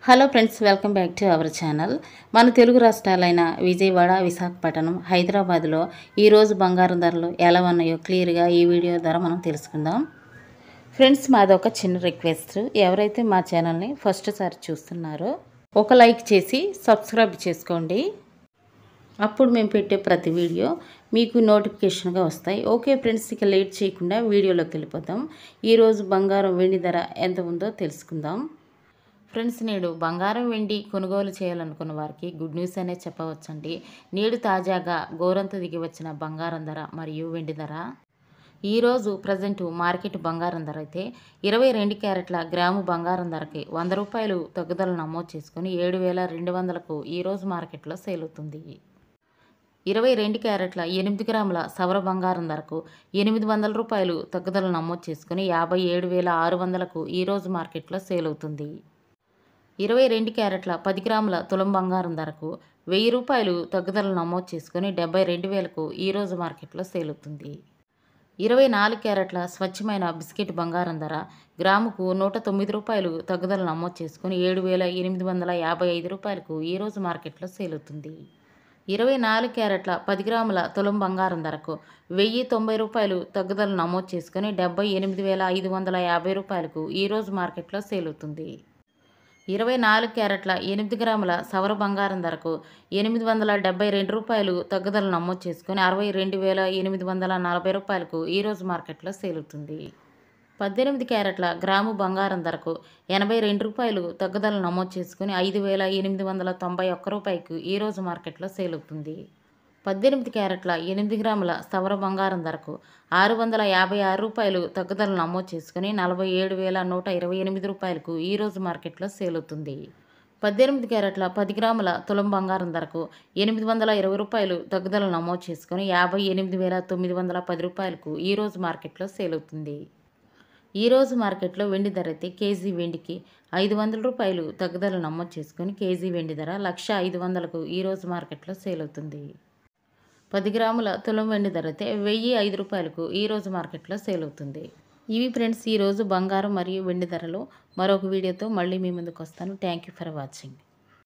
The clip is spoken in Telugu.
Hello friends, welcome back to our channel. మన తెలుగు రాష్ట్రాలైన విజయవాడ, విశాఖపట్నం, హైదరాబాద్లో ఈరోజు బంగారం ధరలు ఎలా ఉన్నాయో క్లియర్గా ఈ వీడియో ద్వారా మనం తెలుసుకుందాం. ఫ్రెండ్స్, మాదొక చిన్న రిక్వెస్ట్. ఎవరైతే మా ఛానల్ని ఫస్ట్ సారి చూస్తున్నారో ఒక లైక్ చేసి సబ్స్క్రైబ్ చేసుకోండి. అప్పుడు మేము పెట్టే ప్రతి వీడియో మీకు నోటిఫికేషన్గా వస్తాయి. ఓకే ఫ్రెండ్స్, ఇక లేట్ చేయకుండా వీడియోలోకి వెళ్ళిపోతాం. ఈరోజు బంగారం వెండి ధర ఎంత ఉందో తెలుసుకుందాం. ఫ్రెండ్స్, నేడు బంగారం వెండి కొనుగోలు చేయాలనుకున్న వారికి గుడ్ న్యూస్ అనే చెప్పవచ్చండి. నేడు తాజాగా గోరంత దిగి వచ్చిన బంగారం ధర మరియు వెండి ధర. ఈరోజు ప్రజెంట్ మార్కెట్ బంగారం ధర అయితే 22 క్యారెట్ల గ్రాము బంగారం ధరకి 100 రూపాయలు తగ్గుదల నమోదు చేసుకుని 7,200కు ఈరోజు మార్కెట్లో సేల్ అవుతుంది. 22 క్యారెట్ల 8 గ్రాముల సవర బంగారం ధరకు 800 రూపాయలు తగ్గుదల నమోదు చేసుకుని 57,600కు ఈరోజు మార్కెట్లో సేల్ అవుతుంది. 22 క్యారెట్ల 10 గ్రాముల తులం బంగారం ధరకు 1000 రూపాయలు తగ్గుదల నమోదు చేసుకుని 72,000కు ఈరోజు మార్కెట్లో సేల్ అవుతుంది. 24 క్యారెట్ల స్వచ్ఛమైన బిస్కెట్ బంగారం ధర గ్రాముకు 109 రూపాయలు తగ్గుదల నమోదు చేసుకుని 7,855 రూపాయలకు ఈరోజు మార్కెట్లో సేల్ అవుతుంది. 24 క్యారెట్ల 10 గ్రాముల తులం బంగారం ధరకు 1,090 రూపాయలు తగ్గుదల నమోదు చేసుకుని 78,550 రూపాయలకు ఈరోజు మార్కెట్లో సేల్ అవుతుంది. 24 క్యారెట్ల 8 గ్రాముల సవర బంగారం ధరకు 872 రూపాయలు తగ్గుదల నమోదు చేసుకుని 62,840 రూపాయలకు ఈరోజు మార్కెట్లో సేల్ అవుతుంది. 18 క్యారెట్ల గ్రాము బంగారం ధరకు 82 రూపాయలు తగ్గుదల నమోదు చేసుకుని 5,891 రూపాయలకు ఈరోజు మార్కెట్లో సేల్ అవుతుంది. 18 క్యారెట్ల 8 గ్రాముల సవర బంగారం ధరకు 656 రూపాయలు తగ్గుదల నమోదు చేసుకుని 47,128 రూపాయలకు ఈరోజు మార్కెట్లో సేల్ అవుతుంది. 18 క్యారెట్ల 10 గ్రాముల తులం బంగారం ధరకు 820 రూపాయలు తగ్గుదల నమోదు చేసుకుని 58,910 రూపాయలకు ఈరోజు మార్కెట్లో సేల్ అవుతుంది. ఈరోజు మార్కెట్లో వెండి ధర అయితే కేజీ వెండికి 500 రూపాయలు తగ్గుదల నమోదు చేసుకుని కేజీ వెండి ధర 1,05,000కు ఈరోజు మార్కెట్లో సేల్ అవుతుంది. 10 గ్రాముల తులం వెండి ధర అయితే 1,005 రూపాయలకు ఈరోజు మార్కెట్లో సేల్ అవుతుంది. ఇవి ఫ్రెండ్స్ ఈరోజు బంగారం మరియు వెండి ధరలు. మరొక వీడియోతో మళ్ళీ మీ ముందుకు వస్తాను. Thank you for watching.